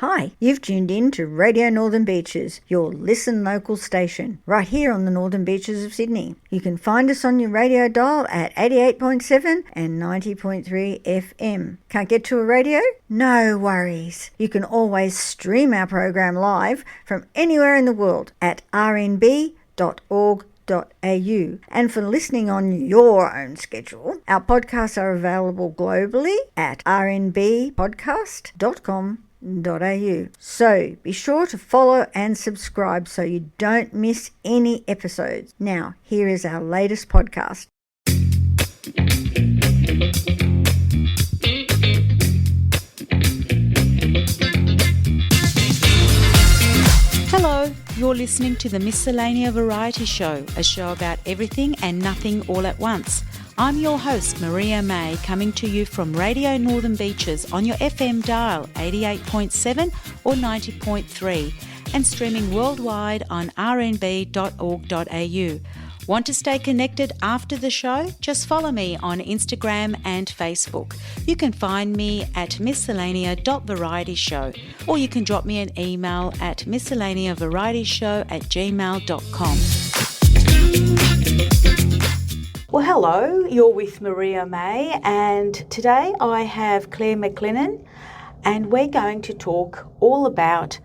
Hi, you've tuned in to Radio Northern Beaches, your Listen Local station, right here on the Northern Beaches of Sydney. You can find us on your radio dial at 88.7 and 90.3 FM. Can't get to a radio? No worries. You can always stream our program live from anywhere in the world at rnb.org.au. And for listening on your own schedule, our podcasts are available globally at rnbpodcast.com.au. So be sure to follow and subscribe so you don't miss any episodes. Now, here is our latest podcast. Hello, you're listening to the Miscellanea Variety Show, a show about everything and nothing all at once. I'm your host, Maria Mai, coming to you from Radio Northern Beaches on your FM dial 88.7 or 90.3 and streaming worldwide on rnb.org.au. Want to stay connected after the show? Just follow me on Instagram and Facebook. You can find me at miscellanea.varietyshow, or you can drop me an email at miscellaneavarietyshow@gmail.com. Well, hello, you're with Maria Mai, and today I have Claire McLennan, and we're going to talk all about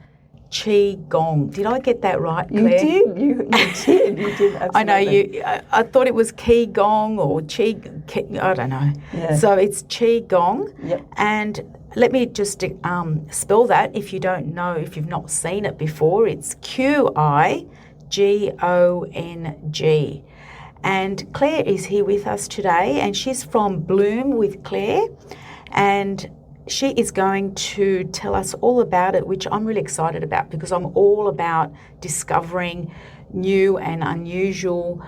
Qigong. Did I get that right, Claire? You did, absolutely. I know you. I thought it was Qigong or I don't know. Yeah. So it's Qigong. Yep. And let me just spell that if you don't know, if you've not seen it before. It's Qigong. And Claire is here with us today, and she's from Bloom with Claire, and she is going to tell us all about it, which I'm really excited about because I'm all about discovering new and unusual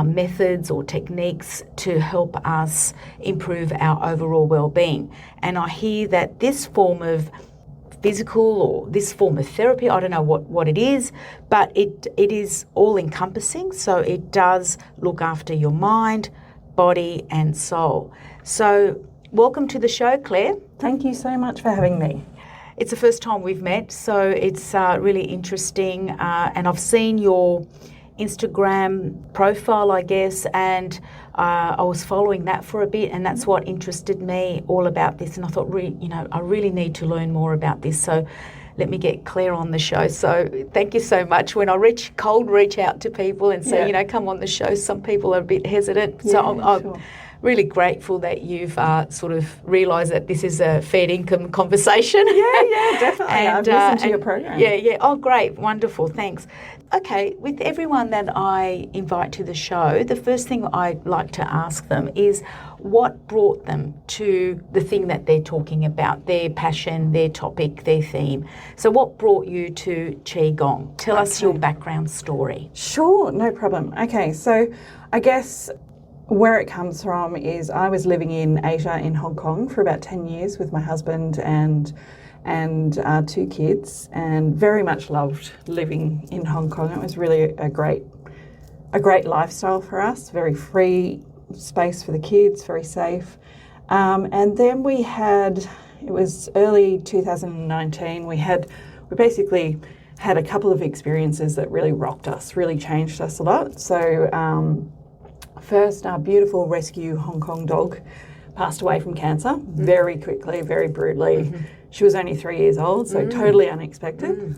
methods or techniques to help us improve our overall well-being. And I hear that this form of physical or this form of therapy, I don't know what it is, but it is all encompassing. So it does look after your mind, body and soul. So welcome to the show, Claire. Thank you so much for having me. It's the first time we've met, so it's really interesting. And I've seen your Instagram profile, I guess, and I was following that for a bit, and that's what interested me all about this. And I thought, I really need to learn more about this. So let me get Claire on the show. So thank you so much. When I reach out to people and say, come on the show, some people are a bit hesitant. So I'm really grateful that you've sort of realised that this is a fair income conversation. Yeah, definitely. I've listened to your program. Yeah. Oh, great. Wonderful. Thanks. Okay, with everyone that I invite to the show, the first thing I like to ask them is what brought them to the thing that they're talking about, their passion, their topic, their theme. So what brought you to Qigong? Tell us your background story. Sure, no problem. Okay, so I guess where it comes from is I was living in Asia, in Hong Kong, for about 10 years with my husband and our two kids, and very much loved living in Hong Kong. It was really a great lifestyle for us, very free space for the kids, very safe. And then it was early 2019, we basically had a couple of experiences that really rocked us, really changed us a lot. So first, our beautiful rescue Hong Kong dog passed away from cancer very quickly, very brutally. Mm-hmm. She was only 3 years old, so totally unexpected.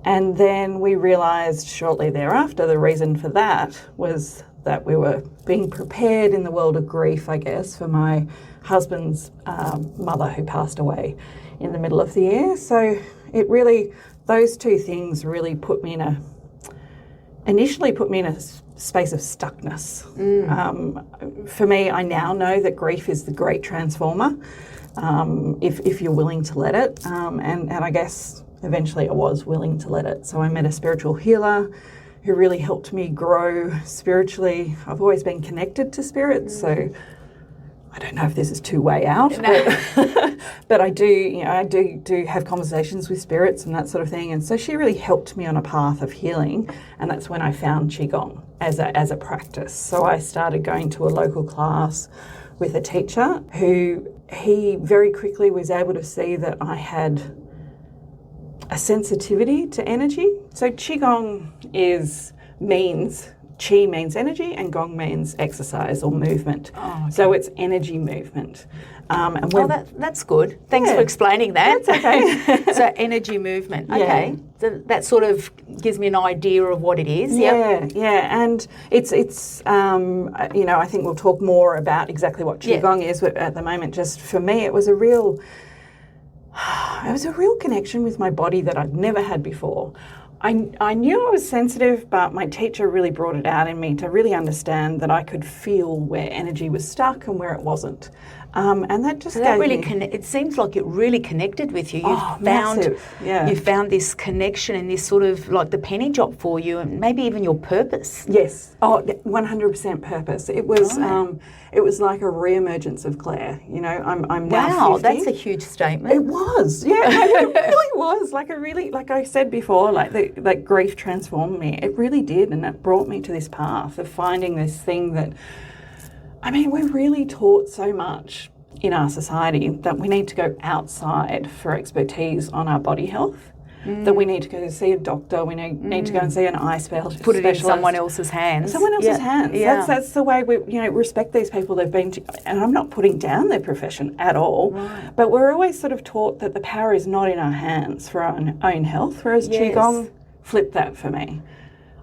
And then we realised shortly thereafter the reason for that was that we were being prepared in the world of grief, I guess, for my husband's mother who passed away in the middle of the year. So those two things really initially put me in a space of stuckness. For me, I now know that grief is the great transformer, if you're willing to let it. And I guess eventually I was willing to let it. So I met a spiritual healer who really helped me grow spiritually. I've always been connected to spirits, so I don't know if this is too way out, but I do have conversations with spirits and that sort of thing. And so she really helped me on a path of healing, and that's when I found Qigong as a practice. So I started going to a local class with a teacher who he very quickly was able to see that I had a sensitivity to energy. So Qigong means Qi means energy and Gong means exercise or movement. Oh, okay. So it's energy movement. And that's good. Thanks for explaining that. That's okay. So energy movement. Yeah. Okay. So that sort of gives me an idea of what it is. Yep. Yeah, and it's I think we'll talk more about exactly what Qigong is, but at the moment, just for me, it was a real connection with my body that I'd never had before. I knew I was sensitive, but my teacher really brought it out in me to really understand that I could feel where energy was stuck and where it wasn't. And that just gave really me... it seems like it really connected with you. Massive. Yeah. You found this connection and this sort of like the penny drop for you, and maybe even your purpose. Yes. 100% purpose. It was it was like a re-emergence of Claire. You know, I'm now 50. That's a huge statement. It was. Yeah, it really was. Like I said before, like grief transformed me. It really did, and it brought me to this path of finding this thing that, I mean, we're really taught so much in our society that we need to go outside for expertise on our body health, that we need to go see a doctor, we need to go and see an eye specialist. Put it in someone else's hands. Someone else's hands. Yeah. That's the way we respect these people. They've been and I'm not putting down their profession at all, but we're always sort of taught that the power is not in our hands for our own health, whereas Qigong flipped that for me.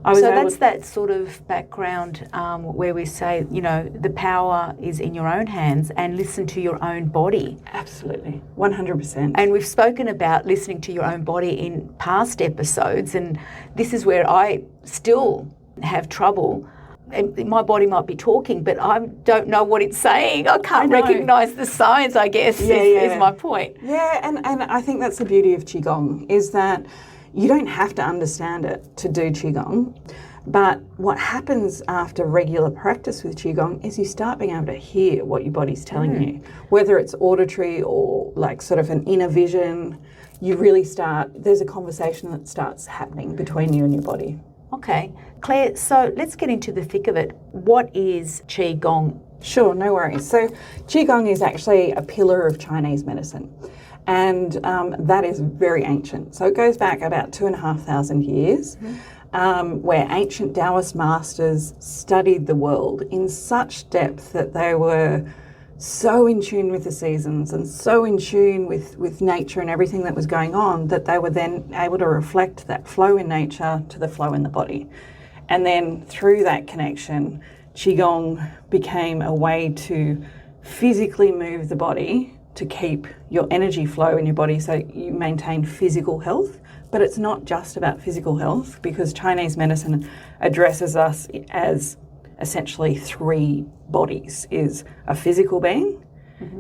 So that's that sort of background where we say, the power is in your own hands and listen to your own body. Absolutely, 100%. And we've spoken about listening to your own body in past episodes, and this is where I still have trouble. And my body might be talking, but I don't know what it's saying. I can't recognise the signs, I guess, is my point. Yeah, and I think that's the beauty of Qigong, is that you don't have to understand it to do Qigong, but what happens after regular practice with Qigong is you start being able to hear what your body's telling you, whether it's auditory or like sort of an inner vision. You really there's a conversation that starts happening between you and your body. Okay. Claire, so let's get into the thick of it. What is Qigong? Sure, no worries. So Qigong is actually a pillar of Chinese medicine. And that is very ancient. So it goes back about 2,500 years, where ancient Taoist masters studied the world in such depth that they were so in tune with the seasons and so in tune with nature and everything that was going on that they were then able to reflect that flow in nature to the flow in the body. And then through that connection, Qigong became a way to physically move the body to keep your energy flow in your body so you maintain physical health. But it's not just about physical health, because Chinese medicine addresses us as essentially three bodies: is a physical being,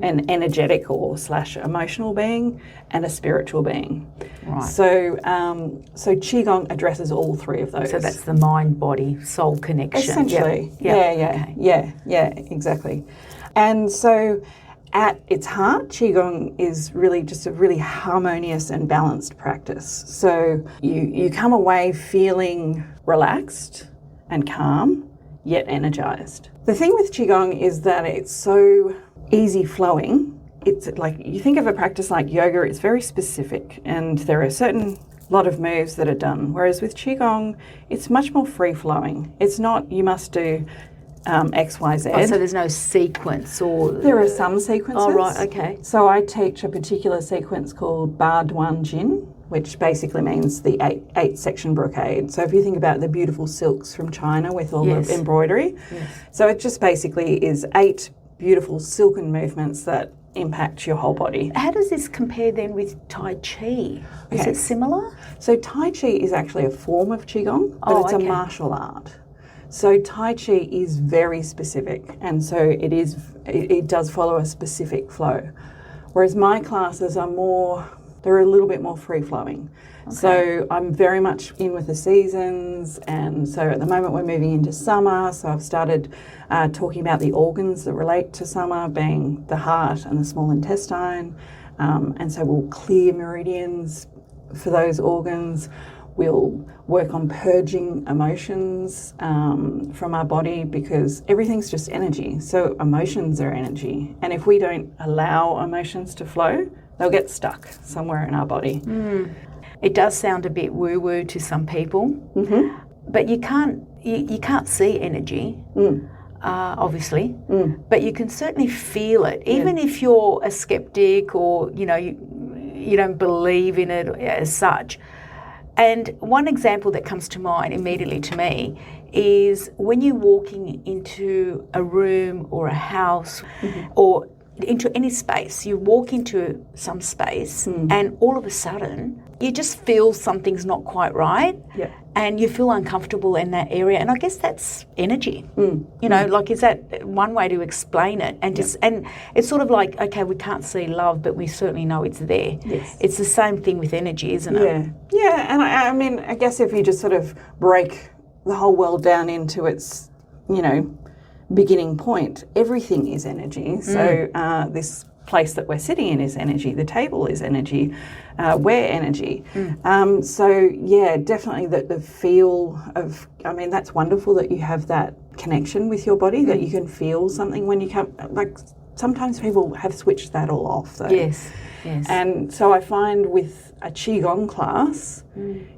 an energetic or / emotional being, and a spiritual being. Right. So Qigong addresses all three of those. So that's the mind, body, soul connection. Essentially. Yeah, exactly. And so at its heart, Qigong is really just a really harmonious and balanced practice. So you come away feeling relaxed and calm, yet energized. The thing with Qigong is that it's so easy flowing. It's like, you think of a practice like yoga, it's very specific, and there are a certain lot of moves that are done. Whereas with Qigong, it's much more free flowing. It's not, you must do X, Y, Z. Oh, so there's no sequence or... There are some sequences. Oh, right, okay. So I teach a particular sequence called Ba Duan Jin, which basically means the eight section brocade. So if you think about the beautiful silks from China with all the embroidery. Yes. So it just basically is 8 beautiful silken movements that impact your whole body. How does this compare then with Tai Chi? Is it similar? So Tai Chi is actually a form of Qigong, but it's a martial art. So Tai Chi is very specific, and so it does follow a specific flow. Whereas my classes they're a little bit more free-flowing. Okay. So I'm very much in with the seasons, and so at the moment we're moving into summer, so I've started talking about the organs that relate to summer, being the heart and the small intestine, and so we'll clear meridians for those organs. We'll work on purging emotions from our body, because everything's just energy. So emotions are energy. And if we don't allow emotions to flow, they'll get stuck somewhere in our body. It does sound a bit woo-woo to some people, but you can't see energy, obviously, but you can certainly feel it, even if you're a skeptic or, you don't believe in it as such. And one example that comes to mind immediately to me is when you're walking into a room or a house or into any space, you walk into some space and all of a sudden you just feel something's not quite right and you feel uncomfortable in that area. And I guess that's energy. Like, is that one way to explain it? And just and it's sort of like, okay, we can't see love, but we certainly know it's there. Yes. It's the same thing with energy, isn't it? Yeah, and I mean, I guess if you just sort of break the whole world down into its, beginning point, everything is energy. So this place that we're sitting in is energy, the table is energy, we're energy. So yeah, definitely the feel of, I mean, that's wonderful that you have that connection with your body, that you can feel something when you come, like sometimes people have switched that all off though. Yes. And so I find with a Qigong class,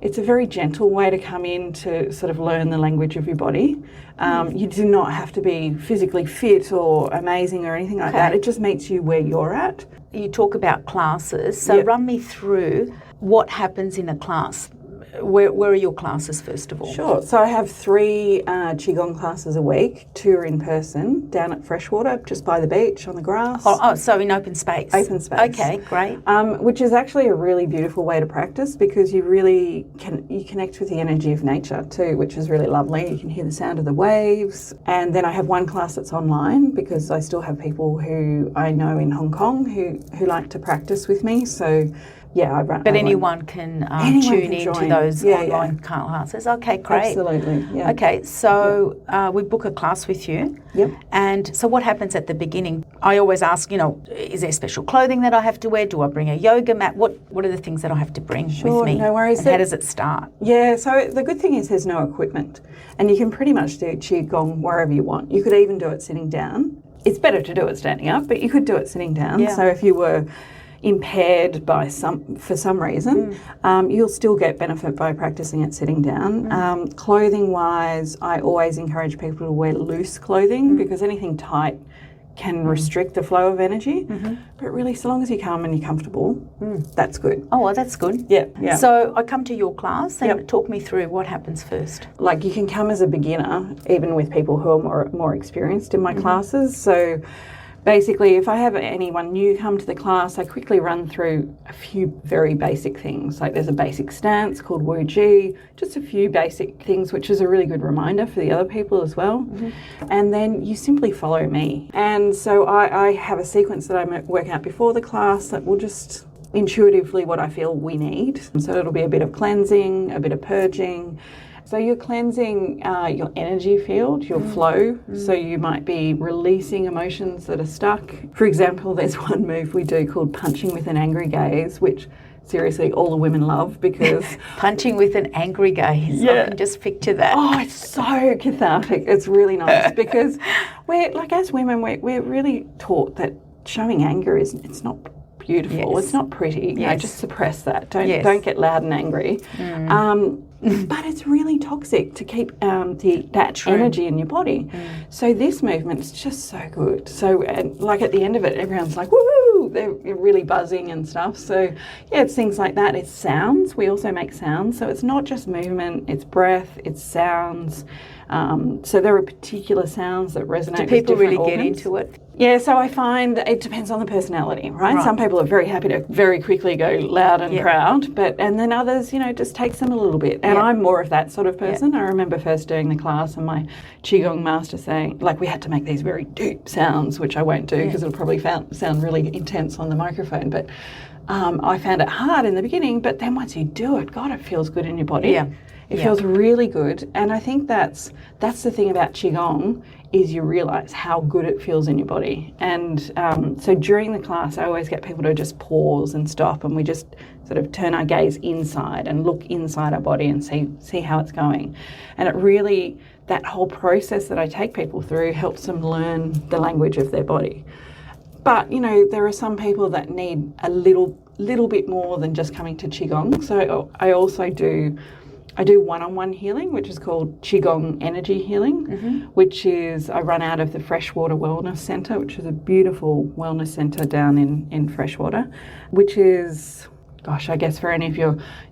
it's a very gentle way to come in to sort of learn the language of your body. You do not have to be physically fit or amazing or anything like that. It just meets you where you're at. You talk about classes, so run me through what happens in a class. Where are your classes, first of all? Sure. So I have 3 Qigong classes a week. 2 are in person down at Freshwater, just by the beach on the grass. Oh, so in open space. Open space. Okay, great. Which is actually a really beautiful way to practice because you really you connect with the energy of nature too, which is really lovely. You can hear the sound of the waves. And then I have one class that's online because I still have people who I know in Hong Kong who like to practice with me. So yeah, But anyone can tune into those online classes. Okay, great. Absolutely. Yeah. Okay, so we book a class with you. Yep. And so what happens at the beginning? I always ask, is there special clothing that I have to wear? Do I bring a yoga mat? What are the things that I have to bring with me? No worries. And how does it start? Yeah, so the good thing is there's no equipment and you can pretty much do Qigong wherever you want. You could even do it sitting down. It's better to do it standing up, but you could do it sitting down. Yeah. So if you were impaired for some reason, you'll still get benefit by practicing it sitting down. Clothing wise, I always encourage people to wear loose clothing because anything tight can restrict the flow of energy. But really, so long as you come and you're comfortable, that's good. Oh, well, that's good. Yeah. So I come to your class and talk me through what happens first. Like you can come as a beginner, even with people who are more experienced in my classes. So basically, if I have anyone new come to the class, I quickly run through a few very basic things. Like there's a basic stance called Wu Ji, just a few basic things, which is a really good reminder for the other people as well. And then you simply follow me. And so I have a sequence that I work out before the class that will just intuitively what I feel we need. So it'll be a bit of cleansing, a bit of purging. So you're cleansing your energy field, your flow. So you might be releasing emotions that are stuck. For example, there's one move we do called punching with an angry gaze, which seriously all the women love because... Punching with an angry gaze. Yeah. I can just picture that. Oh, it's so cathartic. It's really nice because we're, like as women, we're really taught that showing anger it's not beautiful. Yes. It's not pretty. Yes. Just suppress that. Don't get loud and angry. But it's really toxic to keep that energy in your body. So this movement is just so good. So like at the end of it, everyone's like, woo! They're really buzzing and stuff. So yeah, it's things like that. It's sounds. We also make sounds. So it's not just movement. It's breath. It's sounds. So there are particular sounds that resonate with different Do people really organs. get into it? Yeah, so I find it depends on the personality, right? Some people are very happy to very quickly go loud and proud, and then others, it just takes them a little bit. And I'm more of that sort of person. I remember first doing the class and my Qigong master saying, like, we had to make these very deep sounds, which I won't do because it'll probably sound really intense on the microphone. But I found it hard in the beginning, but then once you do it, God, it feels good in your body. Yeah. It feels really good. And I think that's the thing about Qigong is you realise how good it feels in your body. And so during the class, I always get people to just pause and stop and we just sort of turn our gaze inside and look inside our body and see how it's going. And it really, that whole process that I take people through helps them learn the language of their body. But, there are some people that need a little little bit more than just coming to Qigong. So I also do one-on-one healing, which is called Qigong energy healing, which is I run out of the Freshwater Wellness Centre, which is a beautiful wellness centre down in Freshwater, which is, gosh, I guess for any of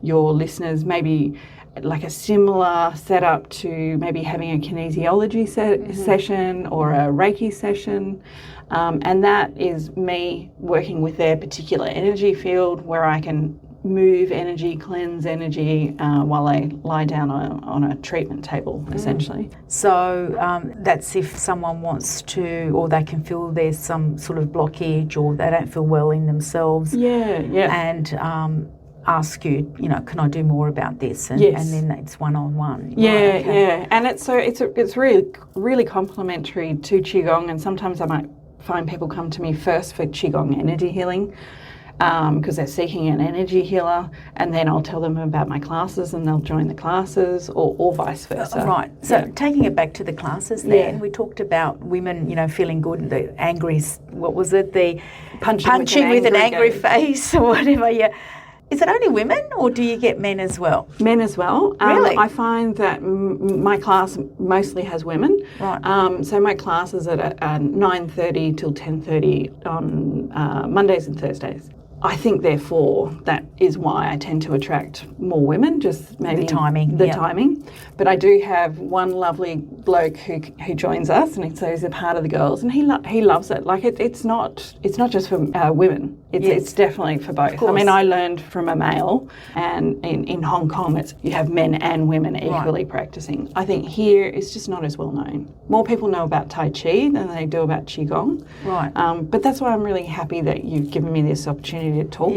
your listeners, maybe like a similar setup to maybe having a kinesiology session or a Reiki session. And that is me working with their particular energy field where I can move energy, cleanse energy while I lie down on a treatment table, essentially. So that's if someone wants to, or they can feel there's some sort of blockage or they don't feel well in themselves. Yeah. And ask you, can I do more about this? And, yes. And then it's one-on-one. Yeah, right, okay. yeah. And it's really complementary to Qigong, and sometimes I might find people come to me first for Qigong energy healing because they're seeking an energy healer, and then I'll tell them about my classes and they'll join the classes, or vice versa. Right. So taking it back to the classes then, we talked about women, feeling good, and the angry, what was it, the punching with an angry face or whatever, yeah. Is it only women, or do you get men as well? Men as well. Really? I find that my class mostly has women. Right. So my class is at 9:30 till 10:30 on Mondays and Thursdays. I think, therefore, that is why I tend to attract more women, just maybe the timing. Timing. But I do have one lovely bloke who joins us, and so he's a part of the girls, and he loves it. Like it's not just for women. It's definitely for both. I mean, I learned from a male, and in Hong Kong, you have men and women equally practicing. I think here it's just not as well known. More people know about Tai Chi than they do about Qigong. Right. But that's why I'm really happy that you've given me this opportunity to talk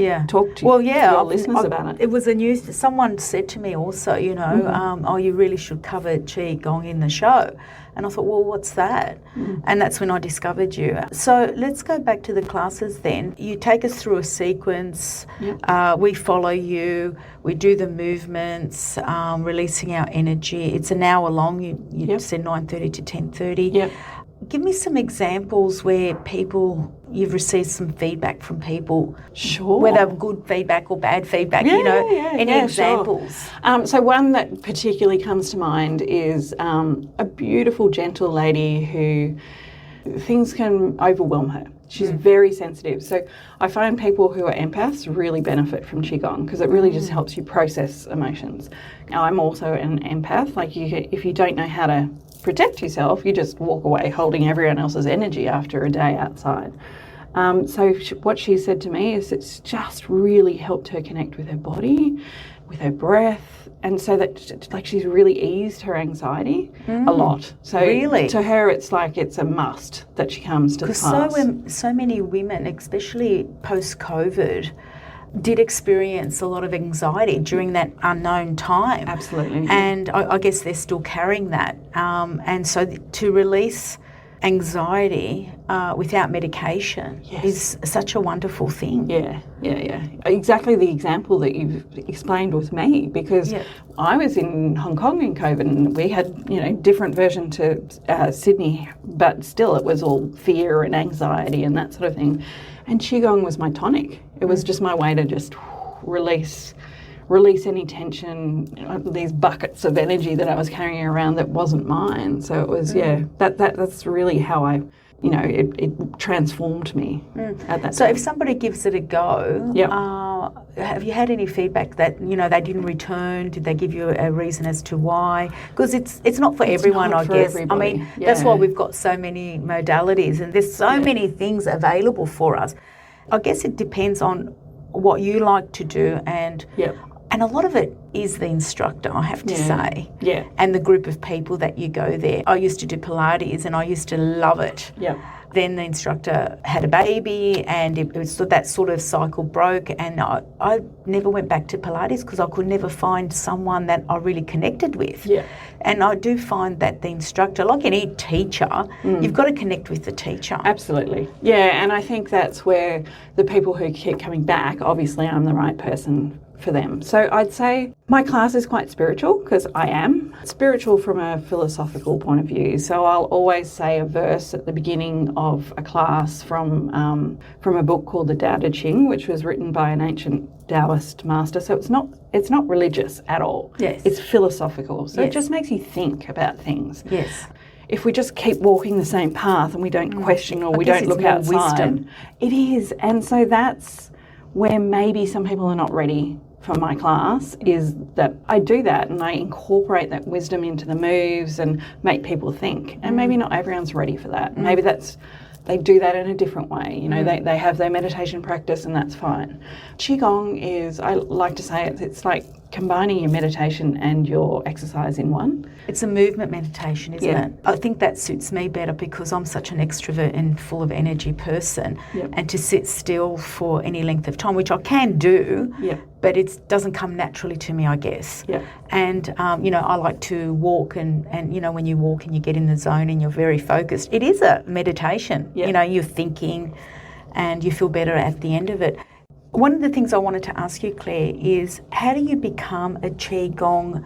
to your listeners about it. It was a news. Someone said to me also, you really should cover Qigong in the show. And I thought, well, what's that? And that's when I discovered you. So let's go back to the classes then. You take us through a sequence. Yep. We follow you. We do the movements, releasing our energy. It's an hour long. You said 9:30 to 10:30. Yep. Give me some examples where you've received some feedback from people. Sure. Whether good feedback or bad feedback, any examples. Sure. So one that particularly comes to mind is a beautiful, gentle lady who things can overwhelm her. She's very sensitive. So I find people who are empaths really benefit from Qigong because it really just helps you process emotions. Now, I'm also an empath. Like if you don't know how to protect yourself, you just walk away holding everyone else's energy after a day outside. So what she said to me is it's just really helped her connect with her body, with her breath, and so that she's really eased her anxiety a lot. So really? To her it's like it's a must that she comes to the class. So many women, especially post-COVID, did experience a lot of anxiety during that unknown time. Absolutely. And I guess they're still carrying that. And so to release anxiety without medication is such a wonderful thing. Yeah. Exactly the example that you've explained with me, because I was in Hong Kong in COVID and we had, different version to Sydney, but still it was all fear and anxiety and that sort of thing. And Qigong was my tonic. It was just my way to just release any tension, these buckets of energy that I was carrying around that wasn't mine. So it was, that's really how I, it transformed me at that time. So if somebody gives it a go, have you had any feedback that, they didn't return? Did they give you a reason as to why? Because it's not for everyone, I guess. Everybody. I mean, that's why we've got so many modalities and there's so many things available for us. I guess it depends on what you like to do and a lot of it is the instructor, I have to say, and the group of people that you go there. I used to do Pilates and I used to love it. Then the instructor had a baby and it was that sort of cycle broke, and I never went back to Pilates because I could never find someone that I really connected with. And I do find that the instructor, like any teacher, you've got to connect with the teacher. Absolutely. Yeah, and I think that's where the people who keep coming back, obviously I'm the right person for them. So I'd say my class is quite spiritual, because I am spiritual from a philosophical point of view. So I'll always say a verse at the beginning of a class from a book called the Tao Te Ching, which was written by an ancient Taoist master. So it's not religious at all. Yes. It's philosophical. So Yes. it just makes you think about things. Yes. If we just keep walking the same path and we don't question or we guess don't it's look more outside, wisdom. it is. And so that's where maybe some people are not ready for my class, is that I do that and I incorporate that wisdom into the moves and make people think. And maybe not everyone's ready for that. Maybe they do that in a different way. You know, they have their meditation practice and that's fine. Qigong is, I like to say it's like combining your meditation and your exercise in one. It's a movement meditation, isn't Yeah. it? I think that suits me better because I'm such an extrovert and full of energy person. Yep. And to sit still for any length of time, which I can do, Yep. but it doesn't come naturally to me, I guess. Yep. And, I like to walk and, when you walk and you get in the zone and you're very focused, it is a meditation. Yep. You're thinking and you feel better at the end of it. One of the things I wanted to ask you, Claire, is how do you become a Qigong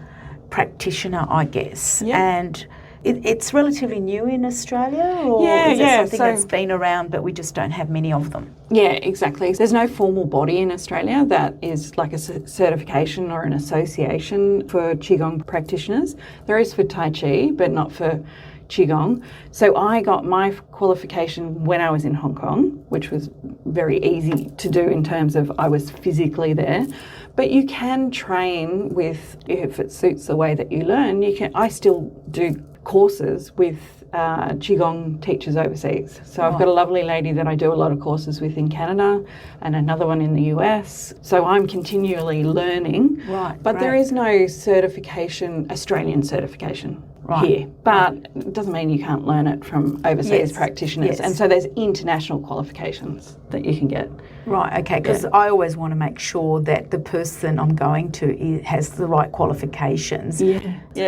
practitioner, I guess? Yeah. And it's relatively new in Australia, or Yeah, is it yeah, something so- that's been around but we just don't have many of them? Yeah, exactly. There's no formal body in Australia that is like a certification or an association for Qigong practitioners. There is for Tai Chi, but not for Qigong. So I got my qualification when I was in Hong Kong, which was very easy to do in terms of I was physically there. But you can train with, if it suits the way that you learn, I still do courses with Qigong teachers overseas. So I've got a lovely lady that I do a lot of courses with in Canada and another one in the US. So I'm continually learning. Right, But there great. is no certification, Australian certification here. But it doesn't mean you can't learn it from overseas Yes, practitioners. yes. And so there's international qualifications that you can get. Right, okay, because I always want to make sure that the person I'm going to has the right qualifications. Yeah.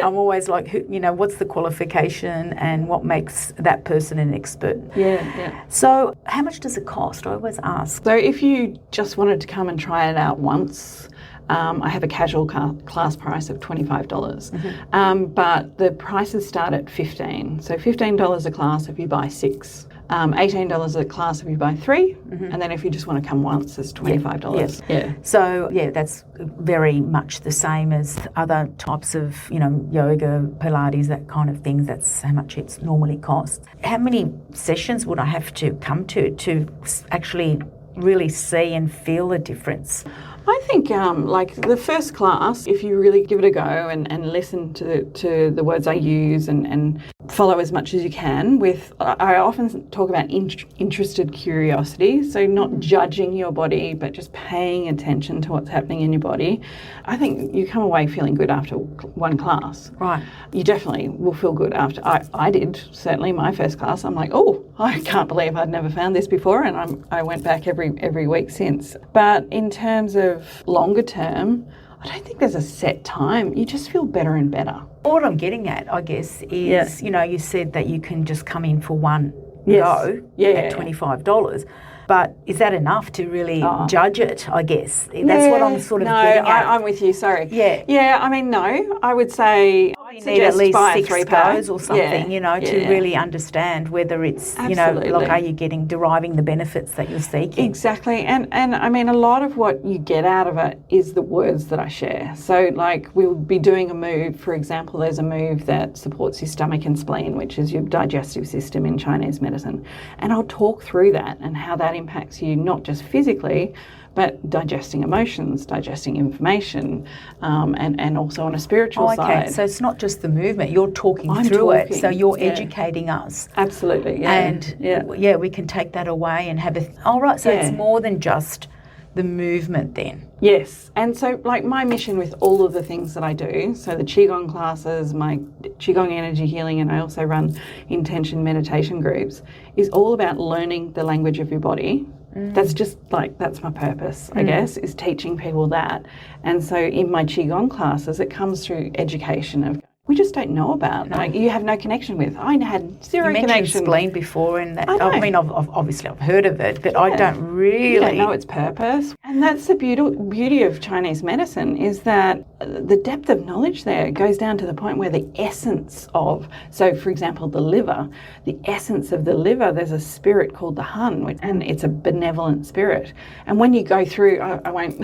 I'm always like, what's the qualification and what makes that person an expert? Yeah. So how much does it cost? I always ask. So if you just wanted to come and try it out once, I have a casual class price of $25, but the prices start at $15. So $15 a class if you buy 6. $18 a class if you buy 3, and then if you just want to come once, it's $25. Yeah. So, that's very much the same as other types of, yoga, Pilates, that kind of thing. That's how much it normally costs. How many sessions would I have to come to actually really see and feel the difference? I think like the first class, if you really give it a go and listen to the words I use and follow as much as you can I often talk about interested curiosity, so not judging your body but just paying attention to what's happening in your body. I think you come away feeling good after one class. Right. You definitely will feel good after. I did, certainly my first class. I'm like, oh, I can't believe I'd never found this before, and I went back every week since. But in terms of longer term, I don't think there's a set time. You just feel better and better. What I'm getting at, I guess, is, you said that you can just come in for one go at $25. But is that enough to really judge it, I guess? That's what I'm sort of getting at. I'm with you, sorry. Yeah. Yeah, I mean, no, I would say You need at least 6 3-pack. goes or something, to really understand whether it's, Absolutely. are you deriving the benefits that you're seeking? Exactly. And I mean, a lot of what you get out of it is the words that I share. So like we'll be doing a move, for example, there's a move that supports your stomach and spleen, which is your digestive system in Chinese medicine. And I'll talk through that and how that impacts you, not just physically, but digesting emotions, digesting information, and also on a spiritual side. So it's not just the movement, you're talking through it, so you're educating us. Absolutely, yeah. And we can take that away and have it's more than just the movement then. Yes, and so like my mission with all of the things that I do, so the Qigong classes, my Qigong energy healing, and I also run intention meditation groups, is all about learning the language of your body. That's just that's my purpose, I guess, is teaching people that. And so in my Qigong classes, it comes through education of we just don't know about. No. Like, you have no connection with. I had zero You mentioned connection. spleen before, and that, I know. I mean, obviously I've heard of it, but I don't really You don't know its purpose. And that's the beauty of Chinese medicine, is that the depth of knowledge there goes down to the point where the essence of, so for example, the liver, the essence of the liver, there's a spirit called the Hun, and it's a benevolent spirit. And when you go through, I won't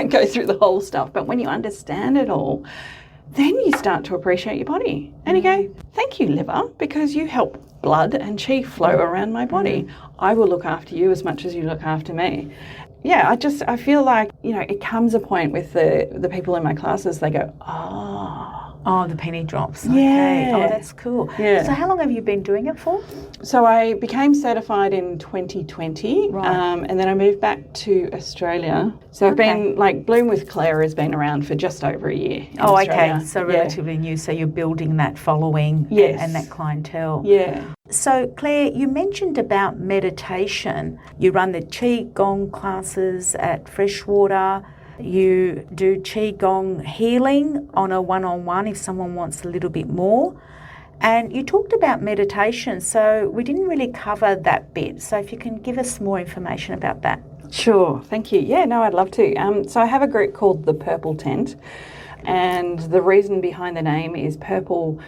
go through the whole stuff, but when you understand it all, then you start to appreciate your body. And you go, thank you, liver, because you help blood and qi flow around my body. I will look after you as much as you look after me. Yeah, I feel like, it comes a point with the people in my classes, they go, Oh, the penny drops. Yeah. Okay. Oh, that's cool. Yeah. So how long have you been doing it for? So I became certified in 2020, Right. and then I moved back to Australia. So I've been, Bloom with Claire has been around for just over a year in Australia. Okay. So relatively new. So you're building that following Yes. and that clientele. Yeah. So Claire, you mentioned about meditation. You run the Qigong classes at Freshwater. You do Qigong healing on a one-on-one if someone wants a little bit more. And you talked about meditation, so we didn't really cover that bit. So if you can give us more information about that. Sure, thank you. Yeah, no, I'd love to. So I have a group called the Purple Tent, and the reason behind the name is purple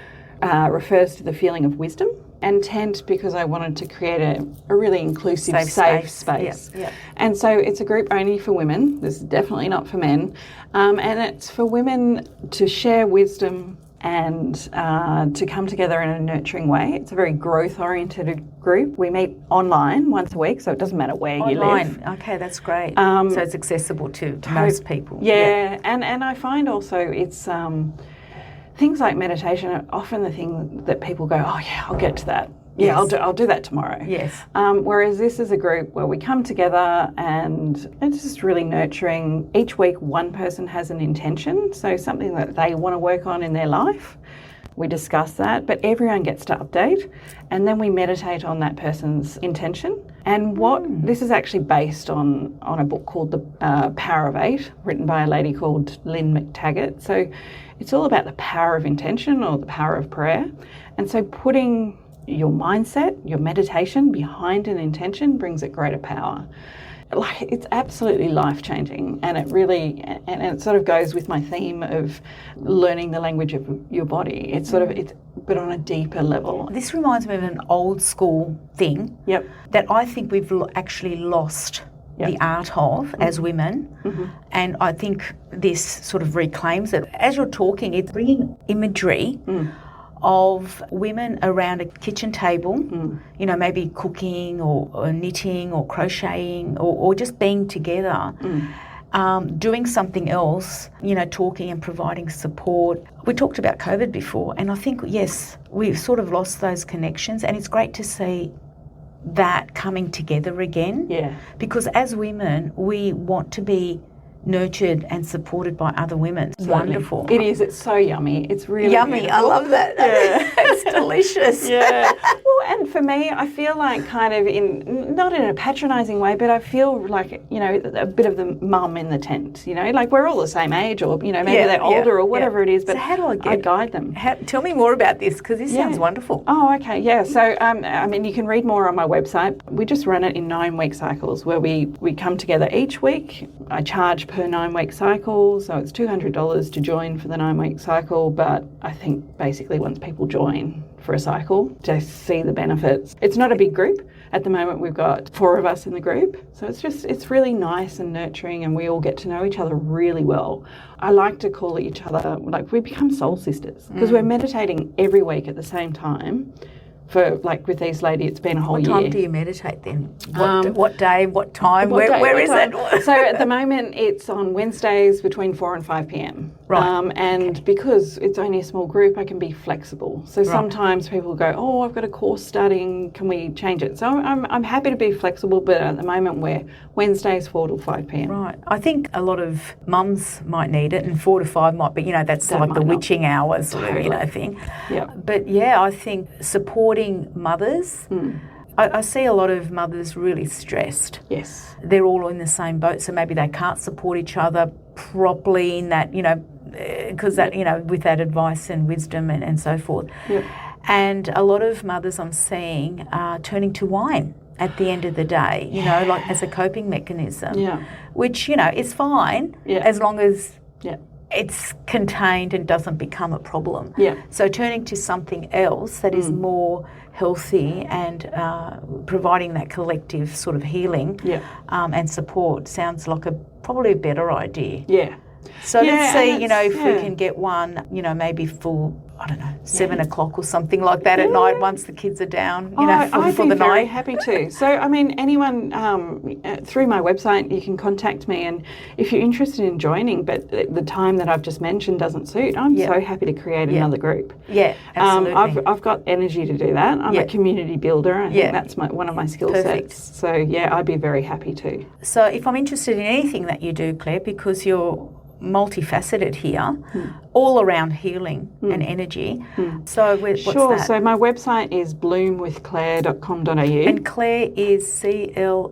refers to the feeling of wisdom, and tent because I wanted to create a really inclusive, safe space. Yep. And so it's a group only for women. This is definitely not for men. And it's for women to share wisdom and to come together in a nurturing way. It's a very growth-oriented group. We meet online once a week, so it doesn't matter where you live. Okay, that's great. So it's accessible to most people. Yeah. And I find also it's things like meditation are often the thing that people go, oh yeah, I'll get to that. Yeah, Yes. I'll do that tomorrow. Yes. Whereas this is a group where we come together and it's just really nurturing. Each week one person has an intention, so something that they want to work on in their life. We discuss that, but everyone gets to update, and then we meditate on that person's intention. And this is actually based on a book called The Power of Eight, written by a lady called Lynn McTaggart. So it's all about the power of intention, or the power of prayer. And so putting your mindset, your meditation behind an intention brings it greater power. Like, it's absolutely life-changing, and it sort of goes with my theme of learning the language of your body. It's sort of, but on a deeper level. This reminds me of an old school thing that I think we've actually lost the art of as women, and I think this sort of reclaims it. As you're talking, it's bringing imagery of women around a kitchen table, maybe cooking or knitting or crocheting or just being together, doing something else, talking and providing support. We talked about COVID before, and I think, yes, we've sort of lost those connections, and it's great to see that coming together again. Yeah. Because as women, we want to be nurtured and supported by other women. It's wonderful. It is. It's so yummy. It's really yummy. beautiful. I love that. Yeah. It's delicious. Yeah. Well, and for me, I feel like kind of not in a patronising way, but I feel like, a bit of the mum in the tent, like we're all the same age, or, maybe they're older or whatever it is, but so how do I guide them. Tell me more about this, because this sounds wonderful. Oh, okay. Yeah. So, you can read more on my website. We just run it in 9-week cycles where we come together each week. I charge per 9-week cycle, so it's $200 to join for the 9-week cycle, but I think basically once people join for a cycle, to see the benefits. It's not a big group. At the moment we've got 4 of us in the group, so it's really nice and nurturing, and we all get to know each other really well. I like to call each other, like, we become soul sisters, because we're meditating every week at the same time. For, like, with these ladies, it's been a whole year. What time do you meditate then? What day, what time? Where is it? So at the moment it's on Wednesdays between 4 and 5 p.m. Right. And because it's only a small group, I can be flexible. So sometimes people go, oh, I've got a course starting, can we change it? So I'm happy to be flexible, but at the moment we're Wednesdays 4 to 5 p.m. Right. I think a lot of mums might need it, and 4 to 5 might be, that's That like the might not. witching hours sort of, thing. Yeah. But yeah, I think supporting mothers, I see a lot of mothers really stressed. Yes. They're all in the same boat, so maybe they can't support each other properly in that, because that, with that advice and wisdom and so forth. Yep. And a lot of mothers I'm seeing are turning to wine at the end of the day, like as a coping mechanism, which, is fine as long as it's contained and doesn't become a problem. Yeah. So turning to something else that is more healthy and providing that collective sort of healing and support sounds like probably a better idea. Yeah. So let's see, if we can get one, maybe full, 7 o'clock or something like that at night once the kids are down, I'd for be the very night. happy to. So, anyone through my website, you can contact me, and if you're interested in joining, but the time that I've just mentioned doesn't suit, I'm so happy to create another group. Yeah, absolutely. I've got energy to do that. I'm a community builder. I think that's one of my skill sets. So, I'd be very happy to. So if I'm interested in anything that you do, Claire, because you're multifaceted here, all around healing and energy. So what's that? So my website is bloomwithclaire.com.au. And Claire is Claire.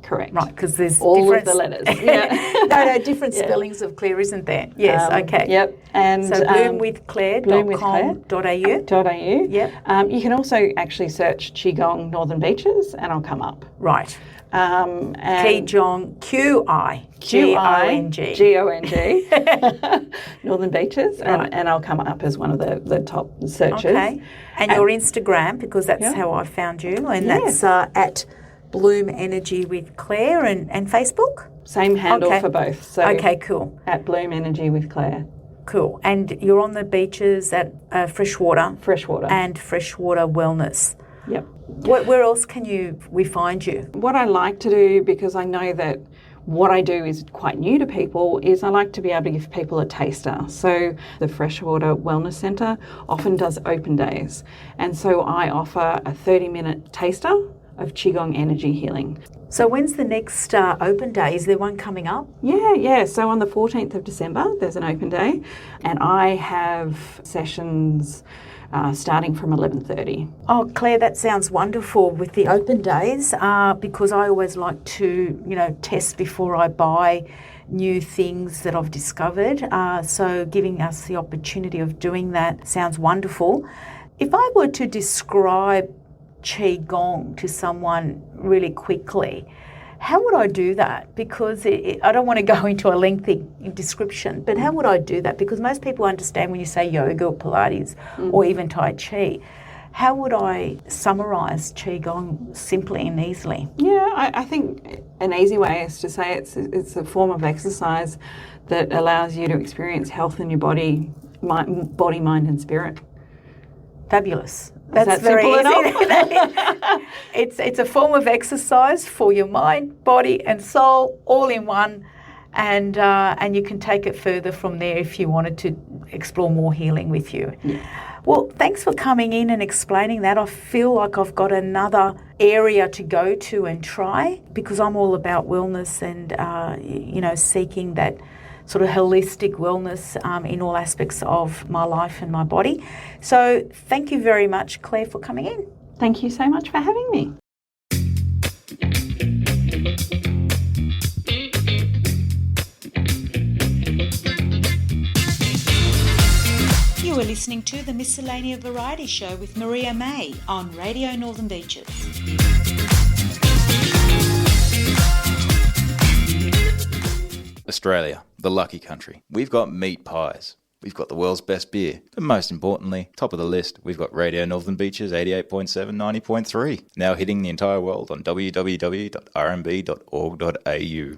Correct. Right, because there's all of the letters. Yeah. different spellings of Claire, isn't there? Yes, okay. Yep. And so bloomwithclaire.com.au. Yep. You can also actually search Qigong Northern Beaches, and I'll come up. Right. And Qigong, Qigong. Northern Beaches, and I'll come up as one of the top searches. Okay. And your Instagram, because that's how I found you, and that's at Bloom Energy with Claire, and Facebook? Same handle for both. So okay, cool. At Bloom Energy with Claire. Cool. And you're on the beaches at Freshwater. And Freshwater Wellness. Yep. Where else can we find you? What I like to do, because I know that what I do is quite new to people, is I like to be able to give people a taster. So the Freshwater Wellness Centre often does open days. And so I offer a 30-minute taster of Qigong energy healing. So when's the next open day? Is there one coming up? Yeah. So on the 14th of December, there's an open day. And I have sessions starting from 11:30. Oh, Claire, that sounds wonderful with the open days because I always like to, test before I buy new things that I've discovered. So giving us the opportunity of doing that sounds wonderful. If I were to describe Qigong to someone really quickly, how would I do that? Because I don't want to go into a lengthy description, but how would I do that? Because most people understand when you say yoga or Pilates or even Tai Chi. How would I summarise Qigong simply and easily? Yeah, I think an easy way is to say it's a form of exercise that allows you to experience health in your body, mind and spirit. Fabulous. That's very easy. It's a form of exercise for your mind, body and soul all in one, and you can take it further from there if you wanted to explore more healing with you. Yeah. Well, thanks for coming in and explaining that. I feel like I've got another area to go to and try, because I'm all about wellness and seeking that sort of holistic wellness in all aspects of my life and my body. So thank you very much, Claire, for coming in. Thank you so much for having me. You are listening to the Miscellanea Variety Show with Maria Mai on Radio Northern Beaches. Australia, the lucky country. We've got meat pies. We've got the world's best beer. But most importantly, top of the list, we've got Radio Northern Beaches 88.7, 90.3. Now hitting the entire world on www.rnb.org.au.